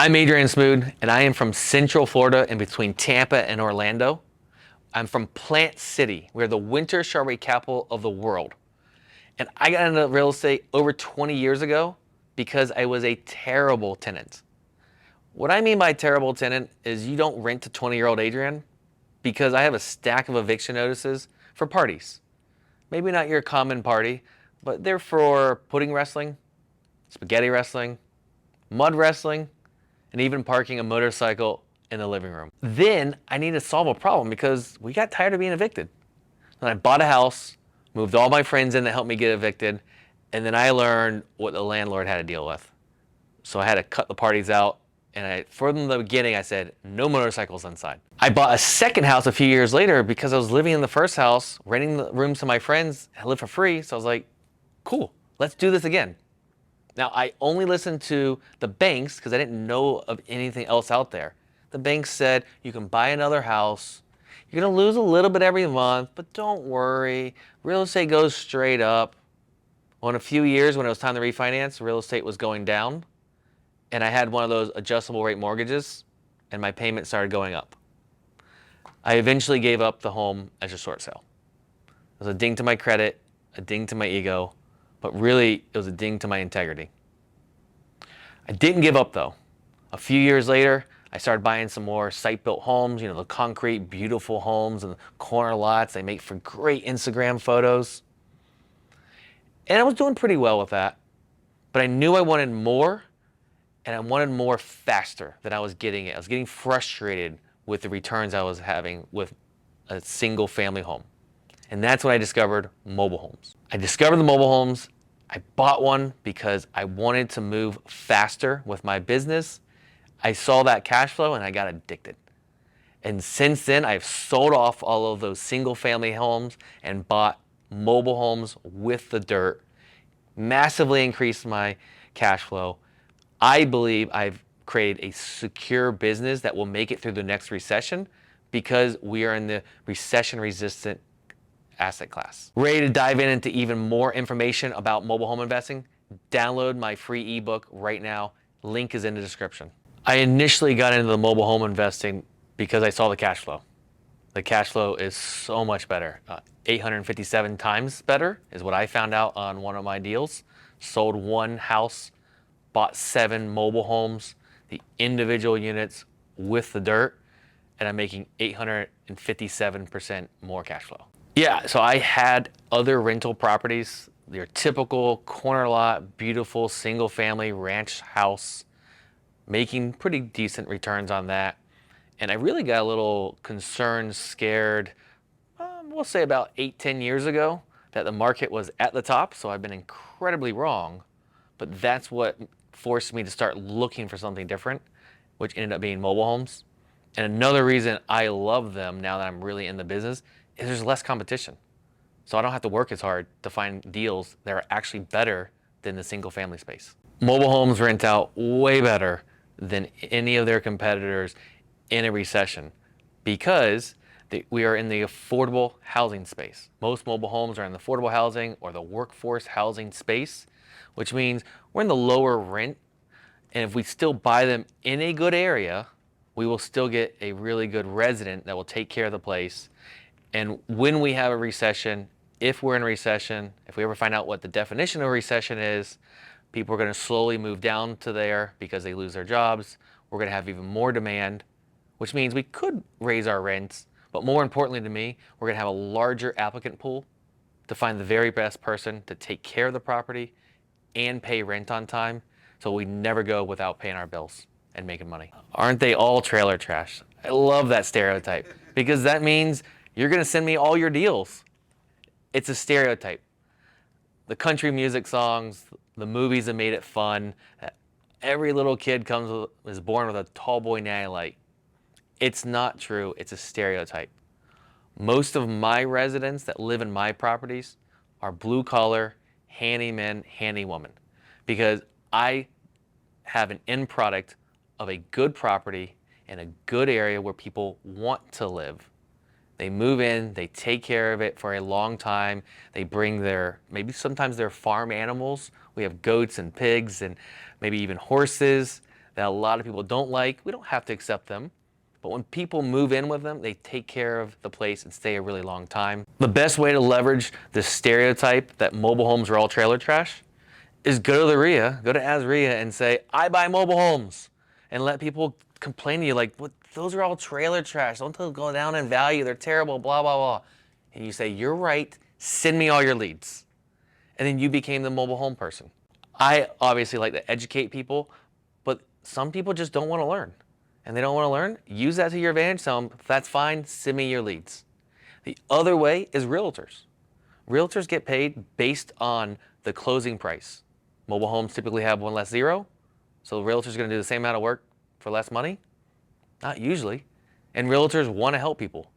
I'm Adrian Smude, and I am from Central Florida in between Tampa and Orlando. I'm from Plant City. We're the winter strawberry capital of the world. And I got into real estate over 20 years ago because I was a terrible tenant. What I mean by terrible tenant is you don't rent to 20-year-old Adrian because I have a stack of eviction notices for parties. Maybe not your common party, but they're for pudding wrestling, spaghetti wrestling, mud wrestling, and even parking a motorcycle in the living room. Then I need to solve a problem because we got tired of being evicted. And I bought a house, moved all my friends in to help me get evicted, and then I learned what the landlord had to deal with. So I had to cut the parties out, and from the beginning I said, no motorcycles inside. I bought a second house a few years later because I was living in the first house, renting the rooms to my friends, I lived for free, so I was like, cool, let's do this again. Now, I only listened to the banks because I didn't know of anything else out there. The banks said, you can buy another house. You're going to lose a little bit every month, but don't worry. Real estate goes straight up. Well, in a few years, when it was time to refinance, real estate was going down. And I had one of those adjustable rate mortgages, and my payment started going up. I eventually gave up the home as a short sale. It was a ding to my credit, a ding to my ego, but really it was a ding to my integrity. I didn't give up though. A few years later, I started buying some more site-built homes, the concrete, beautiful homes and corner lots. They make for great Instagram photos. And I was doing pretty well with that, but I knew I wanted more, and I wanted more faster than I was getting it. I was getting frustrated with the returns I was having with a single family home. And that's when I discovered mobile homes. I discovered the mobile homes. I bought one because I wanted to move faster with my business. I saw that cash flow and I got addicted. And since then, I've sold off all of those single family homes and bought mobile homes with the dirt, massively increased my cash flow. I believe I've created a secure business that will make it through the next recession because we are in the recession-resistant asset class. Ready to dive into even more information about mobile home investing? Download my free ebook right now. Link is in the description. I initially got into the mobile home investing because I saw the cash flow. The cash flow is so much better. 857 times better is what I found out on one of my deals. Sold one house, bought 7 mobile homes, the individual units with the dirt, and I'm making 857% more cash flow. Yeah, so I had other rental properties, your typical corner lot, beautiful single family ranch house, making pretty decent returns on that. And I really got a little concerned, scared, we'll say about 8-10 years ago, that the market was at the top. So I've been incredibly wrong, but that's what forced me to start looking for something different, which ended up being mobile homes. And another reason I love them now that I'm really in the business is there's less competition. So I don't have to work as hard to find deals that are actually better than the single family space. Mobile homes rent out way better than any of their competitors in a recession because we are in the affordable housing space. Most mobile homes are in the affordable housing or the workforce housing space, which means we're in the lower rent. And if we still buy them in a good area, we will still get a really good resident that will take care of the place. And when we have a recession, if we're in a recession, if we ever find out what the definition of a recession is, people are going to slowly move down to there because they lose their jobs. We're going to have even more demand, which means we could raise our rents. But more importantly to me, we're going to have a larger applicant pool to find the very best person to take care of the property and pay rent on time, so we never go without paying our bills and making money. Aren't they all trailer trash? I love that stereotype because that means you're going to send me all your deals. It's a stereotype. The country music songs, the movies that made it fun. Every little kid is born with a tall boy nanny light. It's not true. It's a stereotype. Most of my residents that live in my properties are blue collar, handyman, handywoman, because I have an end product of a good property in a good area where people want to live. They move in, they take care of it for a long time. They bring maybe sometimes their farm animals. We have goats and pigs and maybe even horses. that a lot of people don't like. We don't have to accept them. But when people move in with them, they take care of the place and stay a really long time. The best way to leverage the stereotype that mobile homes are all trailer trash is go to the RIA, go to Azreia and say, I buy mobile homes. And let people complain to you like, what, those are all trailer trash. Don't go down in value. They're terrible, blah, blah, blah. And you say, you're right. Send me all your leads. And then you became the mobile home person. I obviously like to educate people, but some people just don't want to learn. And they don't want to learn, use that to your advantage. Tell them, that's fine, send me your leads. The other way is realtors. Realtors get paid based on the closing price. Mobile homes typically have one less zero, so realtors are going to do the same amount of work for less money? Not usually. And realtors want to help people.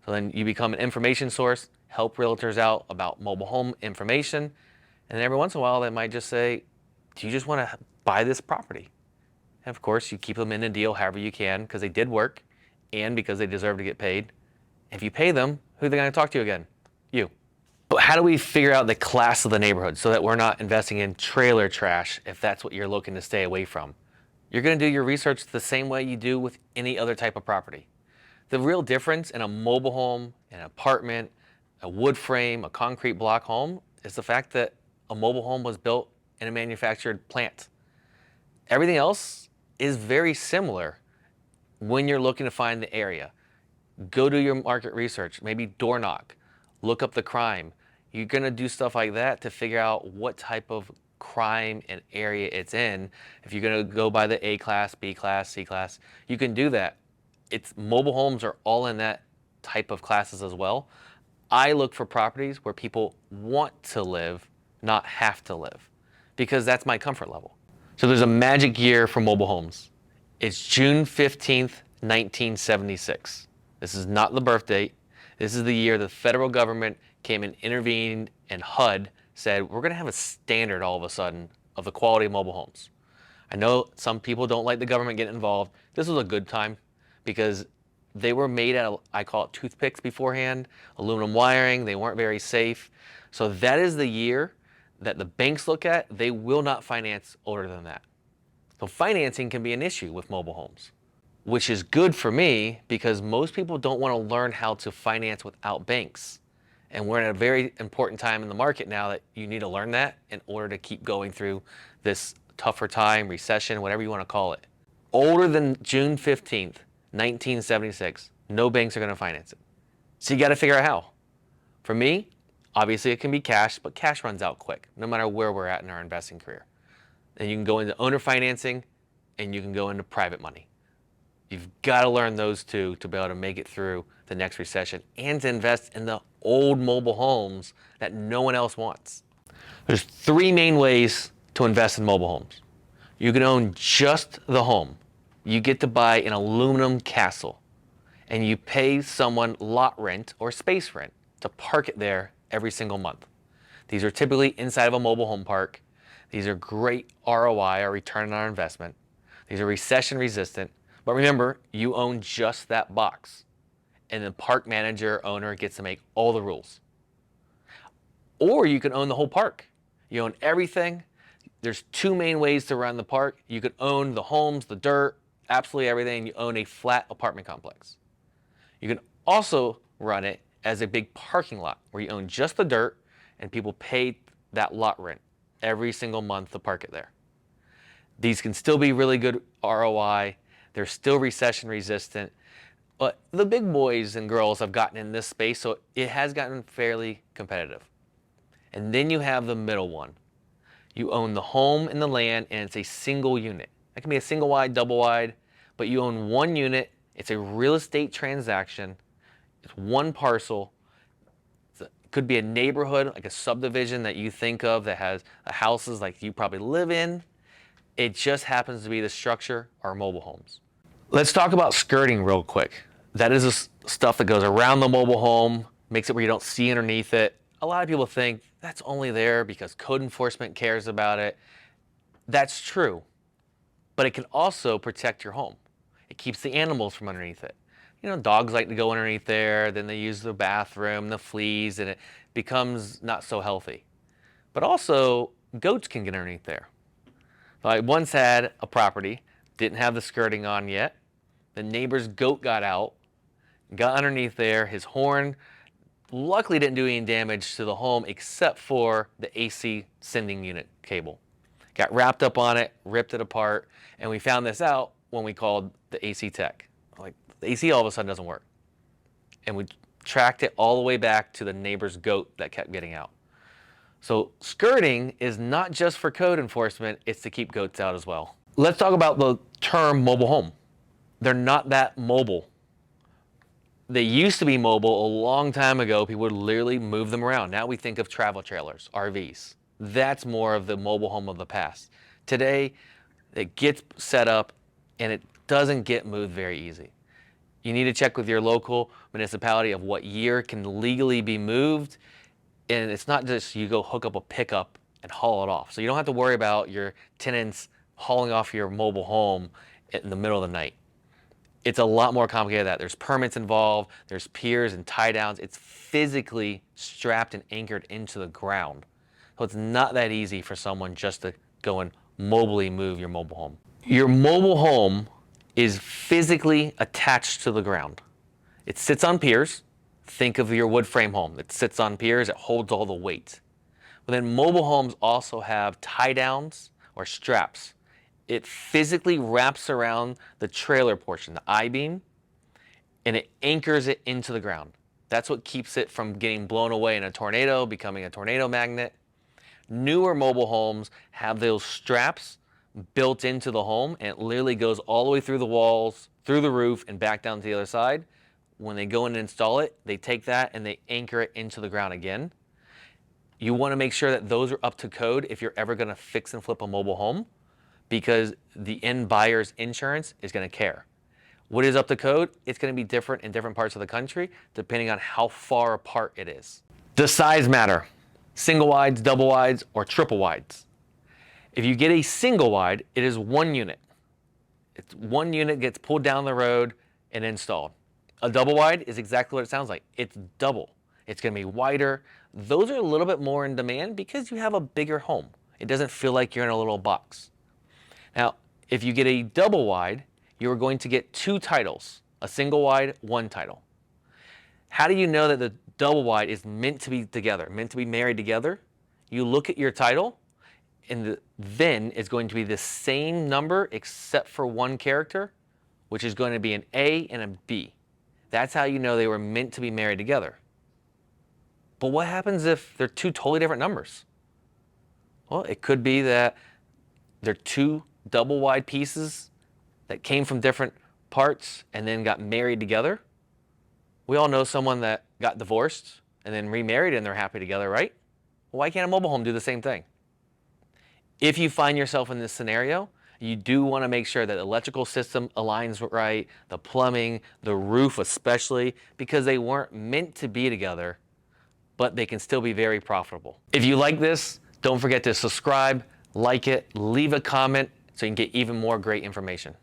So then you become an information source, help realtors out about mobile home information, and then every once in a while they might just say, do you just want to buy this property? And of course, you keep them in a deal however you can because they did work and because they deserve to get paid. If you pay them, who are they going to talk to again? You. But how do we figure out the class of the neighborhood so that we're not investing in trailer trash if that's what you're looking to stay away from? You're going to do your research the same way you do with any other type of property. The real difference in a mobile home, an apartment, a wood frame, a concrete block home is the fact that a mobile home was built in a manufactured plant. Everything else is very similar when you're looking to find the area. Go do your market research, maybe door knock, look up the crime. You're gonna do stuff like that to figure out what type of crime and area it's in. If you're gonna go by the A class, B class, C class, you can do that. Mobile homes are all in that type of classes as well. I look for properties where people want to live, not have to live, because that's my comfort level. So there's a magic year for mobile homes. It's June 15th, 1976. This is not the birth date. This is the year the federal government came and intervened, and HUD said, we're gonna have a standard all of a sudden of the quality of mobile homes. I know some people don't like the government getting involved. This was a good time because they were made out of, I call it toothpicks beforehand, aluminum wiring, they weren't very safe. So that is the year that the banks look at. They will not finance older than that. So financing can be an issue with mobile homes, which is good for me because most people don't want to learn how to finance without banks. And we're in a very important time in the market now that you need to learn that in order to keep going through this tougher time, recession, whatever you want to call it. Older than June 15th, 1976, no banks are going to finance it. So you got to figure out how. For me, obviously it can be cash, but cash runs out quick, no matter where we're at in our investing career. And you can go into owner financing and you can go into private money. You've got to learn those two to be able to make it through the next recession and to invest in the old mobile homes that no one else wants. There's three main ways to invest in mobile homes. You can own just the home. You get to buy an aluminum castle and you pay someone lot rent or space rent to park it there every single month. These are typically inside of a mobile home park. These are great ROI or return on our investment. These are recession resistant. But remember, you own just that box. And the park manager owner gets to make all the rules. Or you can own the whole park. You own everything. There's two main ways to run the park. You could own the homes, the dirt, absolutely everything. You own a flat apartment complex. You can also run it as a big parking lot where you own just the dirt and people pay that lot rent every single month to park it there. These can still be really good ROI. They're still recession resistant. But the big boys and girls have gotten in this space, so it has gotten fairly competitive. And then you have the middle one. You own the home and the land, and it's a single unit. That can be a single wide, double wide, but you own one unit. It's a real estate transaction. It's one parcel. It could be a neighborhood, like a subdivision that you think of that has houses like you probably live in. It just happens to be the structure or mobile homes. Let's talk about skirting real quick. That is the stuff that goes around the mobile home, makes it where you don't see underneath it. A lot of people think that's only there because code enforcement cares about it. That's true, but it can also protect your home. It keeps the animals from underneath it. You know, dogs like to go underneath there, then they use the bathroom, the fleas, and it becomes not so healthy. But also, goats can get underneath there. So I once had a property didn't have the skirting on yet. The neighbor's goat got out, got underneath there. His horn luckily didn't do any damage to the home except for the AC sending unit cable. Got wrapped up on it, ripped it apart, and we found this out when we called the AC tech. Like, the AC all of a sudden doesn't work. And we tracked it all the way back to the neighbor's goat that kept getting out. So skirting is not just for code enforcement, it's to keep goats out as well. Let's talk about the term mobile home. They're not that mobile. They used to be mobile a long time ago. People would literally move them around. Now we think of travel trailers, RVs. That's more of the mobile home of the past. Today, it gets set up and it doesn't get moved very easy. You need to check with your local municipality of what year can legally be moved. And it's not just you go hook up a pickup and haul it off. So you don't have to worry about your tenants hauling off your mobile home in the middle of the night. It's a lot more complicated than that. There's permits involved, there's piers and tie downs. It's physically strapped and anchored into the ground. So it's not that easy for someone just to go and mobily move your mobile home. Your mobile home is physically attached to the ground. It sits on piers. Think of your wood frame home. It sits on piers, it holds all the weight. But then mobile homes also have tie downs or straps. It physically wraps around the trailer portion, the I-beam, and it anchors it into the ground. That's what keeps it from getting blown away in a tornado, becoming a tornado magnet. Newer mobile homes have those straps built into the home, and it literally goes all the way through the walls, through the roof, and back down to the other side. When they go in and install it, they take that and they anchor it into the ground again. You want to make sure that those are up to code if you're ever going to fix and flip a mobile home, because the end buyer's insurance is going to care. What is up to code? It's going to be different in different parts of the country depending on how far apart it is. Does size matter? Single wides, double wides, or triple wides? If you get a single wide, it is one unit. It's one unit gets pulled down the road and installed. A double wide is exactly what it sounds like. It's double. It's going to be wider. Those are a little bit more in demand because you have a bigger home. It doesn't feel like you're in a little box. Now, if you get a double wide, you are going to get two titles. A single wide, one title. How do you know that the double wide is meant to be together, meant to be married together? You look at your title, and the VIN is going to be the same number except for one character, which is going to be an A and a B. That's how you know they were meant to be married together. But what happens if they're two totally different numbers? Well, it could be that they're two double wide pieces that came from different parts and then got married together. We all know someone that got divorced and then remarried and they're happy together, right? Well, why can't a mobile home do the same thing? If you find yourself in this scenario, you do want to make sure that the electrical system aligns right, the plumbing, the roof especially, because they weren't meant to be together, but they can still be very profitable. If you like this, don't forget to subscribe, like it, leave a comment so you can get even more great information.